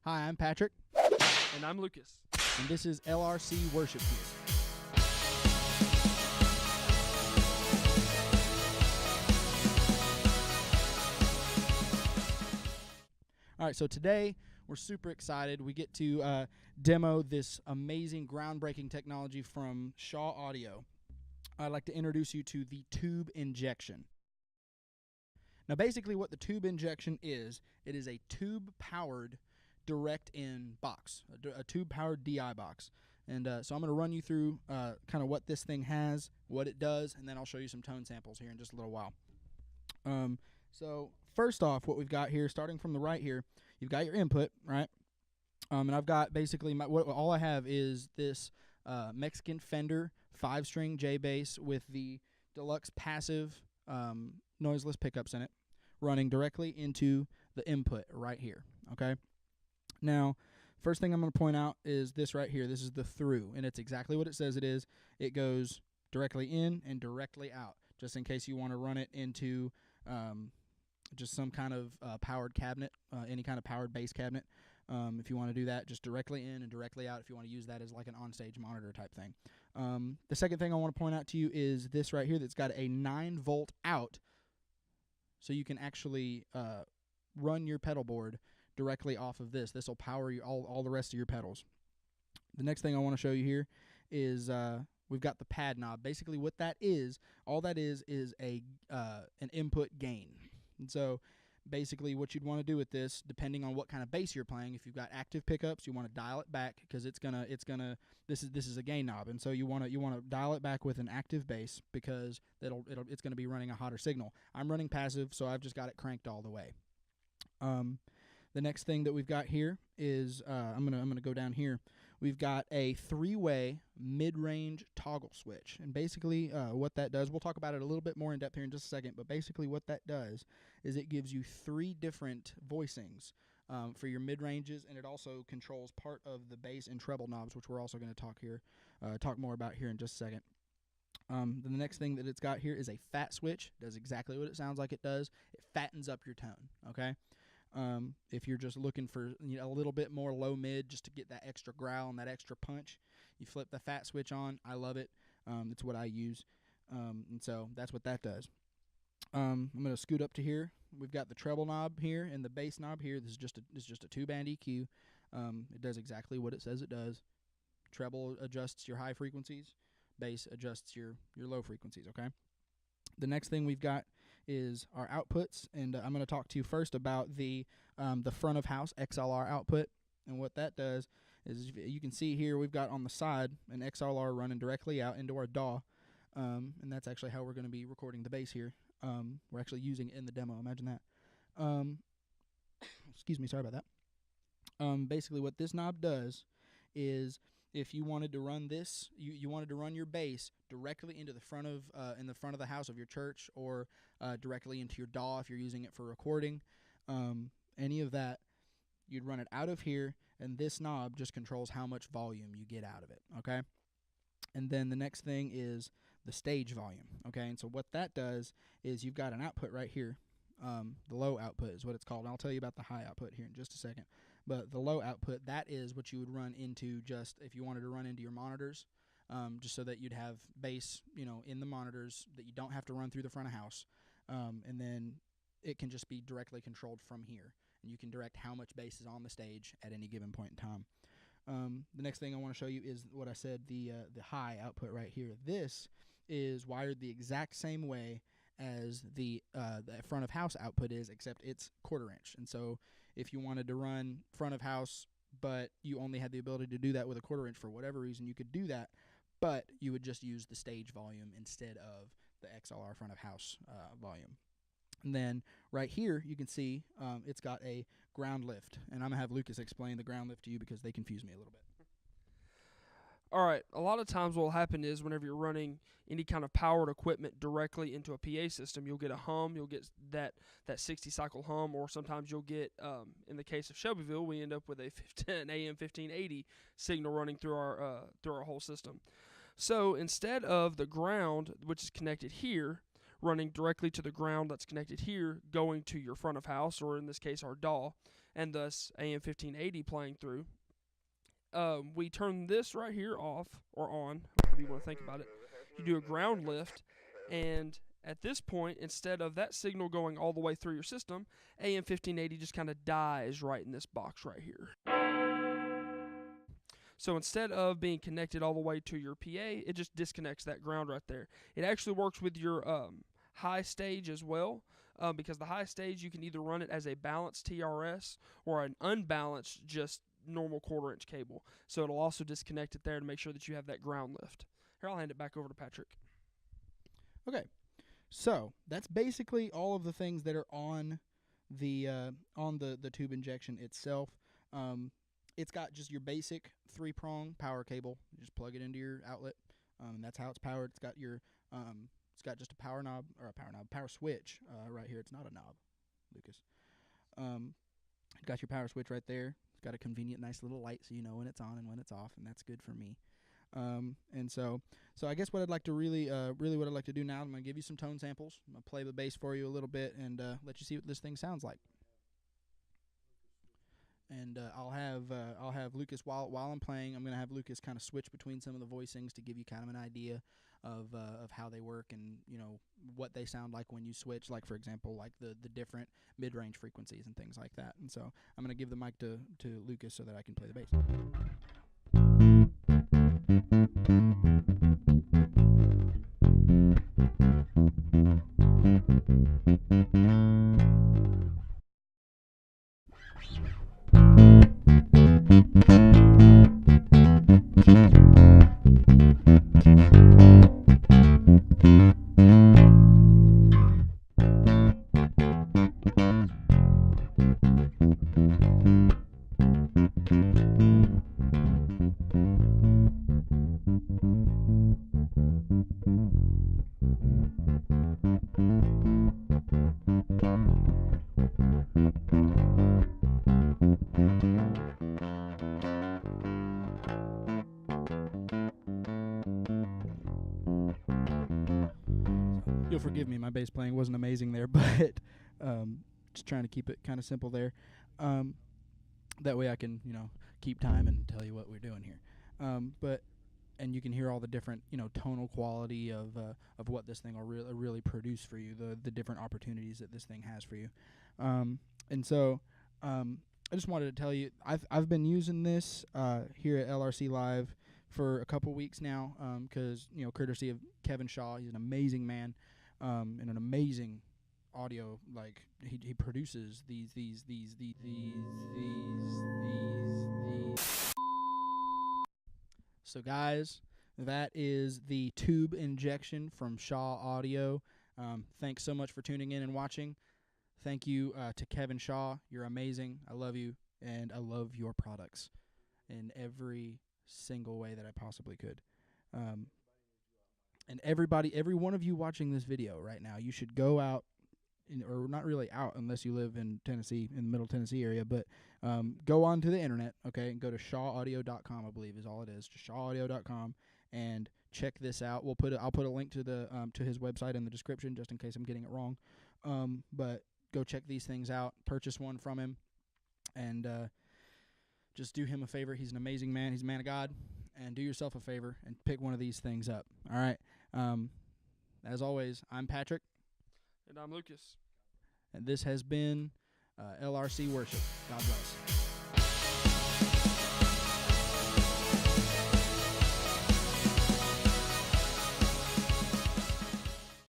Hi, I'm Patrick, And I'm Lucas. and this is LRC Worship Here. All right, so today we're super excited. We get to demo this amazing, groundbreaking technology from Shaw Audio. I'd like to introduce you to the tube injection. Now, basically what the tube injection is, it is a tube-powered direct-in box, a tube-powered DI box. And so I'm going to run you through kind of what this thing has, what it does, and then I'll show you some tone samples here in just a little while. So first off, what we've got here, starting from the right here, you've got your input, right? And I've got basically, all I have is this Mexican Fender 5-string J bass with the deluxe passive noiseless pickups in it, running directly into the input right here, okay? Now, first thing I'm going to point out is this right here. This is the through, and it's exactly what it says it is. It goes directly in and directly out, just in case you want to run it into just some kind of powered cabinet, any kind of powered bass cabinet. If you want to do that, just directly in and directly out if you want to use that as like an onstage monitor type thing. The second thing I want to point out to you is this right here that's got a 9-volt out, so you can actually run your pedal board directly off of this. This will power all the rest of your pedals. The next thing I want to show you here is we've got the pad knob. Basically what that is, all that is an input gain. And so basically what you'd want to do with this, depending on what kind of bass you're playing, if you've got active pickups, you want to dial it back because this is a gain knob, and so you want to dial it back with an active bass because it's going to be running a hotter signal. I'm running passive, so I've just got it cranked all the way. The next thing that we've got here is I'm gonna go down here. We've got a 3-way mid-range toggle switch, and basically what that does, we'll talk about it a little bit more in depth here in just a second, but basically what that does is it gives you 3 different voicings for your mid-ranges, and it also controls part of the bass and treble knobs, which we're also going to talk more about here in just a second. Then the next thing that it's got here is a fat switch. Does exactly what it sounds like it does. It fattens up your tone, okay? If you're just looking for a little bit more low mid just to get that extra growl and that extra punch, you flip the fat switch on. I love it. It's what I use. And so that's what that does. I'm going to scoot up to here. We've got the treble knob here and the bass knob here. This is just a 2-band EQ. It does exactly what it says it does. Treble adjusts your high frequencies. Bass adjusts your low frequencies, okay? The next thing we've got is our outputs, and I'm going to talk to you first about the front of house XLR output. And what that does is, you can see here we've got on the side an XLR running directly out into our DAW, and that's actually how we're going to be recording the bass here. We're actually using it in the demo. Imagine that. Excuse me, sorry about that. Basically what this knob does is, if you wanted to run this, you wanted to run your bass directly into the front of in the front of the house of your church, or directly into your DAW if you're using it for recording, any of that, you'd run it out of here, and this knob just controls how much volume you get out of it, okay? And then the next thing is the stage volume, okay? And so what that does is you've got an output right here. The low output is what it's called, and I'll tell you about the high output here in just a second. But the low output, that is what you would run into just if you wanted to run into your monitors, just so that you'd have bass, in the monitors that you don't have to run through the front of house. And then it can just be directly controlled from here, and you can direct how much bass is on the stage at any given point in time. The next thing I want to show you is what I said, the high output right here. This is wired the exact same way as the front of house output is, except it's 1/4 inch. And so if you wanted to run front of house, but you only had the ability to do that with a 1/4 inch for whatever reason, you could do that, but you would just use the stage volume instead of the XLR front of house volume. And then right here you can see it's got a ground lift, and I'm going to have Lucas explain the ground lift to you because they confuse me a little bit. All right, a lot of times what will happen is whenever you're running any kind of powered equipment directly into a PA system, you'll get a hum, you'll get that 60-cycle hum, or sometimes you'll get, in the case of Shelbyville, we end up with a AM 1580 signal running through our whole system. So instead of the ground, which is connected here, running directly to the ground that's connected here, going to your front of house, or in this case our DAW, and thus AM 1580 playing through. We turn this right here off or on, however you want to think about it. You do a ground lift, and at this point, instead of that signal going all the way through your system, AM 1580 just kind of dies right in this box right here. So instead of being connected all the way to your PA, it just disconnects that ground right there. It actually works with your high stage as well, because the high stage, you can either run it as a balanced TRS or an unbalanced, just normal 1/4 inch cable. So it'll also disconnect it there to make sure that you have that ground lift. Here, I'll hand it back over to Patrick. Okay, so that's basically all of the things that are on the tube injection itself. It's got just your basic 3-prong power cable. You just plug it into your outlet, and that's how it's powered. It's got your it's got just a power switch right here. It's not a knob, Lucas. It's got your power switch right there. It's got a convenient, nice little light so you know when it's on and when it's off, and that's good for me. And so I guess what I'd like to really what I'd like to do now, I'm going to give you some tone samples. I'm going to play the bass for you a little bit and let you see what this thing sounds like. And I'll have Lucas while I'm playing. I'm going to have Lucas kind of switch between some of the voicings to give you kind of an idea of how they work and what they sound like when you switch. Like for example, like the different mid-range frequencies and things like that. And so I'm going to give the mic to Lucas so that I can play the bass. You'll forgive me, my bass playing wasn't amazing there, but just trying to keep it kind of simple there. That way I can, keep time and tell you what we're doing here. And you can hear all the different, tonal quality of what this thing will really produce for you, the different opportunities that this thing has for you. And so I just wanted to tell you, I've been using this here at LRC Live for a couple weeks now, because courtesy of Kevin Shaw. He's an amazing man, and an amazing audio. Like he produces these. So guys, that is the tube injection from Shaw Audio. Thanks so much for tuning in and watching. Thank you to Kevin Shaw. You're amazing. I love you, and I love your products in every single way that I possibly could. And every one of you watching this video right now, you should go out, or not really out unless you live in Tennessee, in the Middle Tennessee area, but go onto the internet, okay, and go to shawaudio.com, I believe is all it is, just shawaudio.com, and check this out. I'll put a link to the to his website in the description just in case I'm getting it wrong. But go check these things out, purchase one from him, and just do him a favor. He's an amazing man. He's a man of God. And do yourself a favor and pick one of these things up. All right. As always, I'm Patrick. And I'm Lucas. And this has been LRC Worship. God bless.